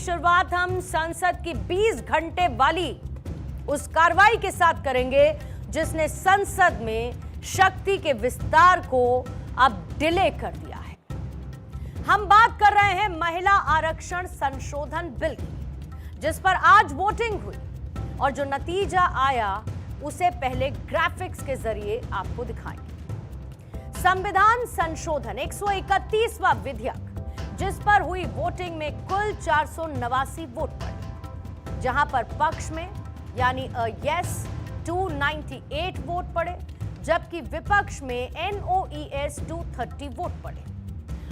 शुरुआत हम संसद की 20 घंटे वाली उस कार्रवाई के साथ करेंगे जिसने संसद में शक्ति के विस्तार को अब डिले कर दिया है। हम बात कर रहे हैं महिला आरक्षण संशोधन बिल की, जिस पर आज वोटिंग हुई और जो नतीजा आया उसे पहले ग्राफिक्स के जरिए आपको दिखाएंगे। संविधान संशोधन 131वां विधेयक, जिस पर हुई वोटिंग में कुल 489 वोट पड़े, जहां पर पक्ष में यानी यस 298 वोट पड़े, जबकि विपक्ष में NOES 230 वोट पड़े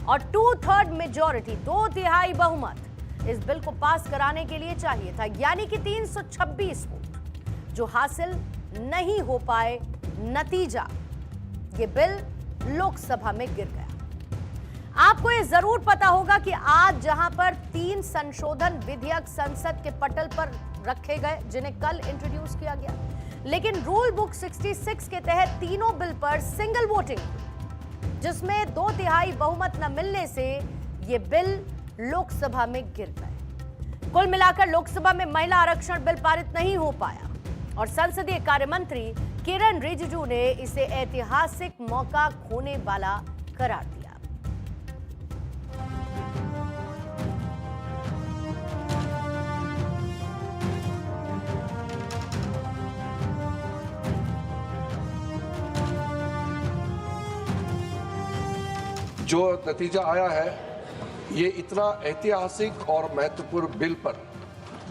और 2/3 मेजॉरिटी 2/3 बहुमत इस बिल को पास कराने के लिए चाहिए था, यानी कि 326 वोट जो हासिल नहीं हो पाए। नतीजा, ये बिल लोकसभा में गिर गया। आपको ये जरूर पता होगा कि आज जहां पर 3 संशोधन विधेयक संसद के पटल पर रखे गए, जिन्हें कल इंट्रोड्यूस किया गया, लेकिन रूल बुक 66 के तहत तीनों बिल पर सिंगल वोटिंग, जिसमें 2/3 बहुमत न मिलने से ये बिल लोकसभा में गिर गए। कुल मिलाकर लोकसभा में महिला आरक्षण बिल पारित नहीं हो पाया और संसदीय कार्य मंत्री किरण रिजिजू ने इसे ऐतिहासिक मौका खोने वाला करार दिया। जो नतीजा आया है, ये इतना ऐतिहासिक और महत्वपूर्ण बिल पर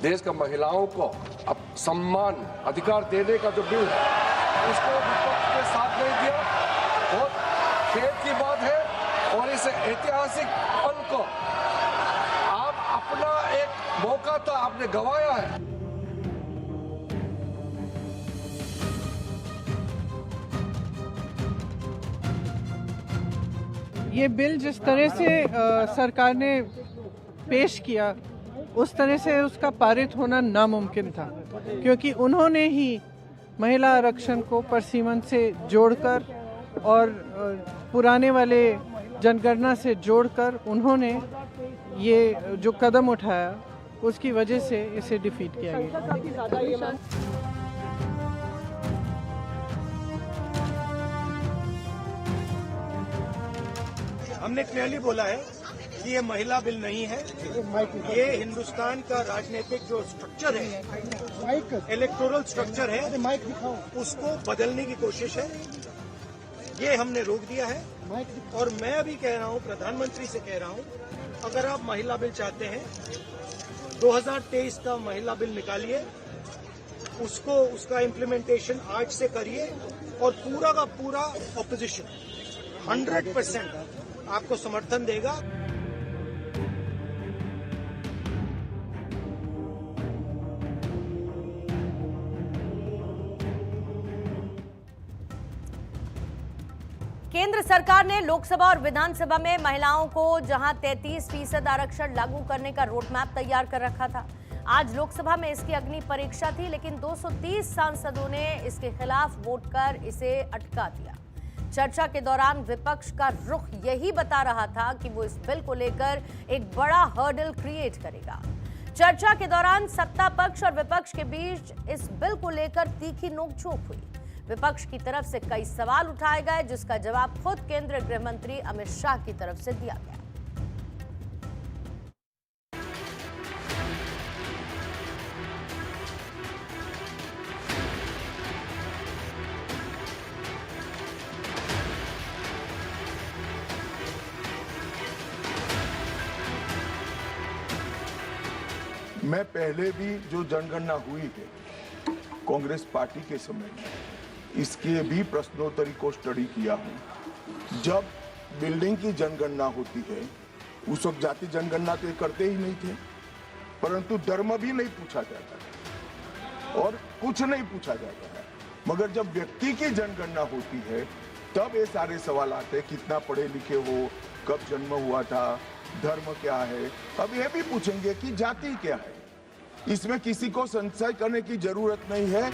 देश का महिलाओं को अब सम्मान अधिकार देने का जो बिल है, उसको विपक्ष के साथ नहीं दिया। बहुत खेद की बात है और इस ऐतिहासिक पल को आप अपना एक मौका था, आपने गंवाया है। ये बिल जिस तरह से सरकार ने पेश किया, उस तरह से उसका पारित होना नामुमकिन था, क्योंकि उन्होंने ही महिला आरक्षण को परसीमन से जोड़कर और पुराने वाले जनगणना से जोड़कर उन्होंने ये जो कदम उठाया, उसकी वजह से इसे डिफीट किया गया। हमने क्लियरली बोला है कि ये महिला बिल नहीं है, ये हिंदुस्तान का राजनीतिक जो स्ट्रक्चर है, इलेक्टोरल स्ट्रक्चर है, उसको बदलने की कोशिश है। ये हमने रोक दिया है और मैं अभी कह रहा हूँ, प्रधानमंत्री से कह रहा हूँ, अगर आप महिला बिल चाहते हैं, 2023 का महिला बिल निकालिए, उसका इम्प्लीमेंटेशन आज से करिए और पूरा का पूरा ऑपोजिशन 100% आपको समर्थन देगा। केंद्र सरकार ने लोकसभा और विधानसभा में महिलाओं को जहां 33% आरक्षण लागू करने का रोड मैप तैयार कर रखा था, आज लोकसभा में इसकी अग्नि परीक्षा थी, लेकिन 230 सांसदों ने इसके खिलाफ वोट कर इसे अटका दिया। चर्चा के दौरान विपक्ष का रुख यही बता रहा था कि वो इस बिल को लेकर एक बड़ा हर्डल क्रिएट करेगा। चर्चा के दौरान सत्ता पक्ष और विपक्ष के बीच इस बिल को लेकर तीखी नोकझोंक हुई। विपक्ष की तरफ से कई सवाल उठाए गए, जिसका जवाब खुद केंद्रीय गृह मंत्री अमित शाह की तरफ से दिया गया। मैं पहले भी जो जनगणना हुई है कांग्रेस पार्टी के समय में, इसके भी प्रश्नोत्तरी को स्टडी किया हूं। जब बिल्डिंग की जनगणना होती है, उस वक्त जाति जनगणना तो करते ही नहीं थे, परंतु धर्म भी नहीं पूछा जाता है और कुछ नहीं पूछा जाता है। मगर जब व्यक्ति की जनगणना होती है, तब ये सारे सवाल आते हैं, कितना पढ़े लिखे हो, कब जन्म हुआ था, धर्म क्या है। अब यह भी पूछेंगे कि जाति क्या है। इसमें किसी को संशय करने की जरूरत नहीं है।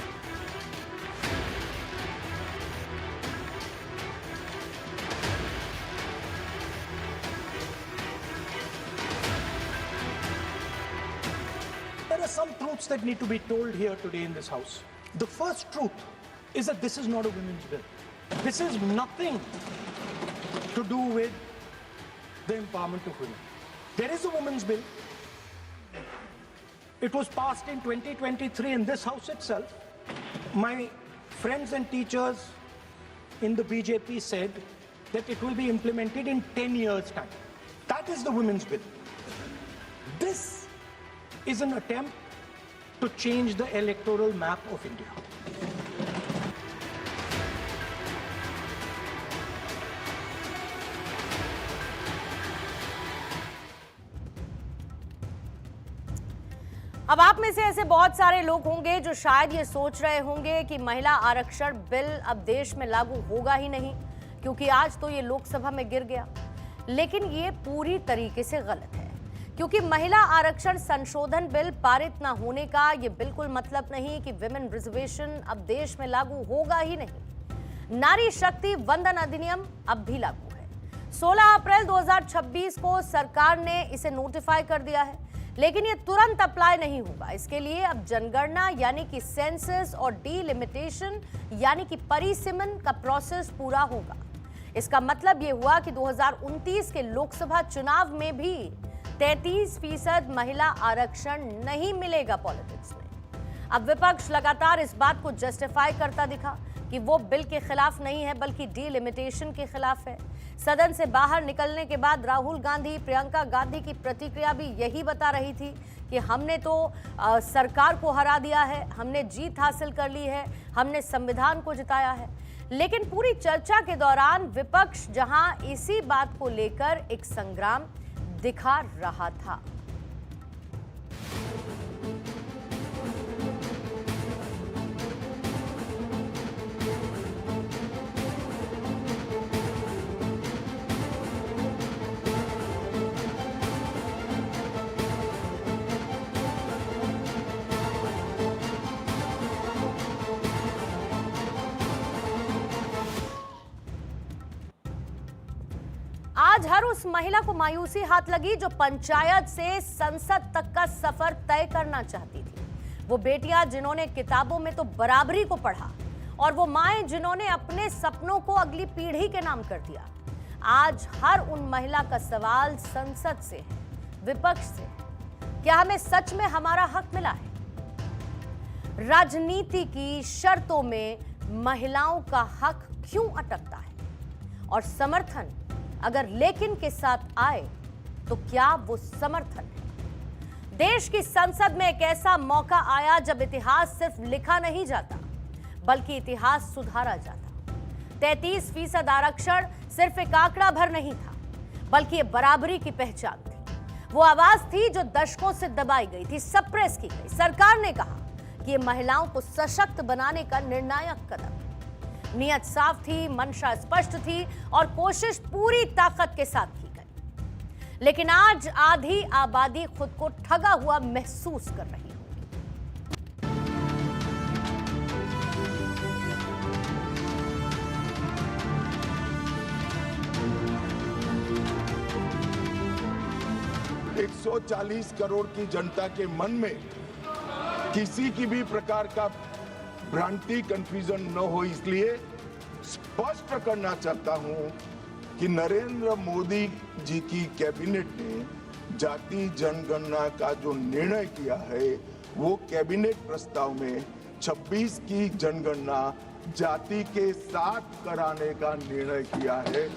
are some truths that need to be told here today in this house. The first truth is that this is not a women's bill. This is nothing to do with the empowerment of women. There is a women's bill. It was passed in 2023 in this house itself. My friends and teachers in the BJP said that it will be implemented in 10 years' time. That is the women's bill. This is an attempt to change the electoral map of India. अब आप में से ऐसे बहुत सारे लोग होंगे जो शायद ये सोच रहे होंगे कि महिला आरक्षण बिल अब देश में लागू होगा ही नहीं, क्योंकि आज तो ये लोकसभा में गिर गया। लेकिन ये पूरी तरीके से गलत है, क्योंकि महिला आरक्षण संशोधन बिल पारित ना होने का ये बिल्कुल मतलब नहीं कि विमेन रिजर्वेशन अब देश में लागू होगा ही नहीं। नारी शक्ति वंदन अधिनियम अब भी लागू है। 16 अप्रैल 2026 को सरकार ने इसे नोटिफाई कर दिया है, लेकिन ये तुरंत अप्लाई नहीं होगा। इसके लिए अब जनगणना यानी कि सेंसस और डीलिमिटेशन यानी कि परिसीमन का प्रोसेस पूरा होगा। इसका मतलब ये हुआ कि 2029 के लोकसभा चुनाव में भी 33% महिला आरक्षण नहीं मिलेगा पॉलिटिक्स में। अब विपक्ष लगातार इस बात को जस्टिफाई करता दिखा कि वो बिल के खिलाफ नहीं है बल्कि डीलिमिटेशन के खिलाफ है। सदन से बाहर निकलने के बाद राहुल गांधी, प्रियंका गांधी की प्रतिक्रिया भी यही बता रही थी कि हमने तो सरकार को हरा दिया है, हमने जीत हासिल कर ली है, हमने संविधान को जिताया है। लेकिन पूरी चर्चा के दौरान विपक्ष जहां इसी बात को लेकर एक संग्राम दिखा रहा था। आज हर उस महिला को मायूसी हाथ लगी जो पंचायत से संसद तक का सफर तय करना चाहती थी। वो बेटियां जिन्होंने किताबों में तो बराबरी को पढ़ा और वो माएं जिन्होंने अपने सपनों को अगली पीढ़ी के नाम कर दिया। आज हर उन महिला का सवाल संसद से है, विपक्ष से। क्या हमें सच में हमारा हक मिला है? राजनीति की शर्तों में महिलाओं का हक क्यों अटकता है? और समर्थन अगर लेकिन के साथ आए तो क्या वो समर्थन है? देश की संसद में एक ऐसा मौका आया जब इतिहास सिर्फ लिखा नहीं जाता बल्कि इतिहास सुधारा जाता। 33% आरक्षण सिर्फ एक आंकड़ा भर नहीं था बल्कि ये बराबरी की पहचान थी। वो आवाज थी जो दशकों से दबाई गई थी, सप्रेस की गई। सरकार ने कहा कि ये महिलाओं को सशक्त बनाने का निर्णायक कदम है। नियत साफ थी, मंशा स्पष्ट थी और कोशिश पूरी ताकत के साथ की गई। लेकिन आज आधी आबादी खुद को ठगा हुआ महसूस कर रही है। एक 140 करोड़ की जनता के मन में किसी की भी प्रकार का भ्रांति, कंफ्यूजन न हो, इसलिए स्पष्ट करना चाहता हूं कि नरेंद्र मोदी जी की कैबिनेट ने जाति जनगणना का जो निर्णय किया है वो कैबिनेट प्रस्ताव में 26 की जनगणना जाति के साथ कराने का निर्णय किया है।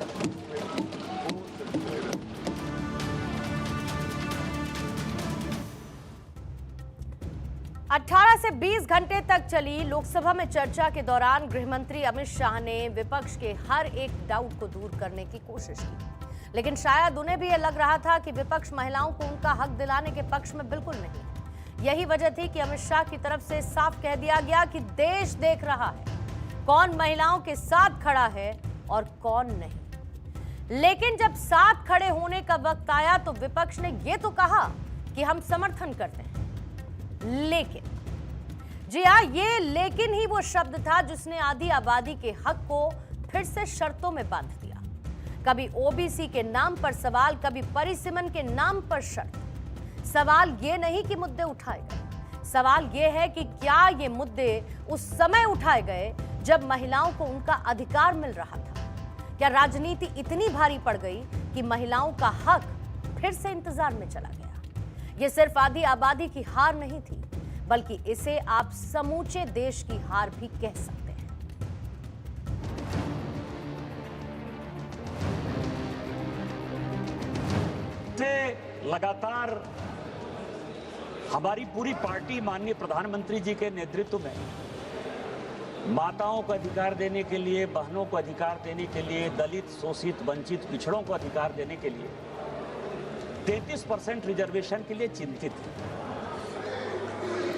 18 से 20 घंटे तक चली लोकसभा में चर्चा के दौरान गृह मंत्री अमित शाह ने विपक्ष के हर एक डाउट को दूर करने की कोशिश की, लेकिन शायद उन्हें भी यह लग रहा था कि विपक्ष महिलाओं को उनका हक दिलाने के पक्ष में बिल्कुल नहीं। यही वजह थी कि अमित शाह की तरफ से साफ कह दिया गया कि देश देख रहा है कौन महिलाओं के साथ खड़ा है और कौन नहीं। लेकिन जब साथ खड़े होने का वक्त आया तो विपक्ष ने यह तो कहा कि हम समर्थन करते हैं, लेकिन जी हाँ, ये लेकिन ही वो शब्द था जिसने आधी आबादी के हक को फिर से शर्तों में बांध दिया। कभी ओबीसी के नाम पर सवाल, कभी परिसीमन के नाम पर शर्त। सवाल ये नहीं कि मुद्दे उठाए गए, सवाल यह है कि क्या ये मुद्दे उस समय उठाए गए जब महिलाओं को उनका अधिकार मिल रहा था? क्या राजनीति इतनी भारी पड़ गई कि महिलाओं का हक फिर से इंतजार में चला गया? ये सिर्फ आधी आबादी की हार नहीं थी, बल्कि इसे आप समूचे देश की हार भी कह सकते हैं। से लगातार हमारी पूरी पार्टी माननीय प्रधानमंत्री जी के नेतृत्व में माताओं को अधिकार देने के लिए, बहनों को अधिकार देने के लिए, दलित, शोषित, वंचित, पिछड़ों को अधिकार देने के लिए 33% रिजर्वेशन के लिए चिंतित है।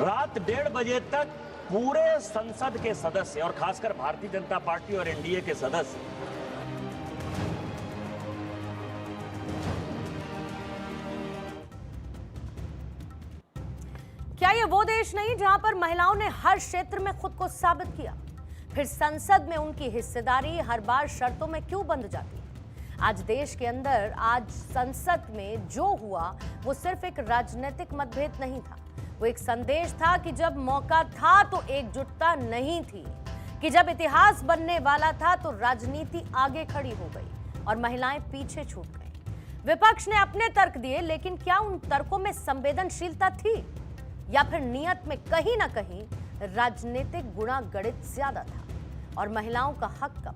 रात 1:30 बजे तक पूरे संसद के सदस्य और खासकर भारतीय जनता पार्टी और एनडीए के सदस्य क्या ये वो देश नहीं जहां पर महिलाओं ने हर क्षेत्र में खुद को साबित किया? फिर संसद में उनकी हिस्सेदारी हर बार शर्तों में क्यों बंध जाती है? आज देश के अंदर, आज संसद में जो हुआ वो सिर्फ एक राजनीतिक मतभेद नहीं था, वो एक संदेश था कि जब मौका था तो एकजुटता नहीं थी, कि जब इतिहास बनने वाला था तो राजनीति आगे खड़ी हो गई और महिलाएं पीछे छूट गई। विपक्ष ने अपने तर्क दिए, लेकिन क्या उन तर्कों में संवेदनशीलता थी या फिर नियत में कहीं ना कहीं राजनीतिक गुणा गणित ज्यादा था और महिलाओं का हक कम?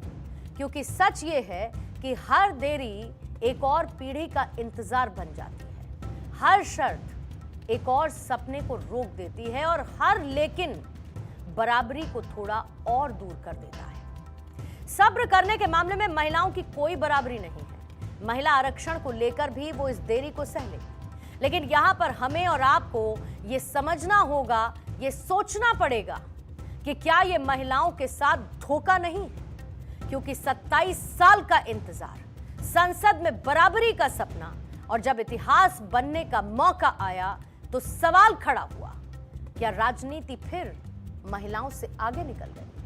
क्योंकि सच ये है कि हर देरी एक और पीढ़ी का इंतजार बन जाती है, हर शर्त एक और सपने को रोक देती है और हर लेकिन बराबरी को थोड़ा और दूर कर देता है। सब्र करने के मामले में महिलाओं की कोई बराबरी नहीं है। महिला आरक्षण को लेकर भी वो इस देरी को सह लेगी, लेकिन यहां पर हमें और आपको ये समझना होगा, ये सोचना पड़ेगा कि क्या ये महिलाओं के साथ धोखा नहीं है? क्योंकि 27 साल का इंतजार, संसद में बराबरी का सपना, और जब इतिहास बनने का मौका आया तो सवाल खड़ा हुआ, क्या राजनीति फिर महिलाओं से आगे निकल गई?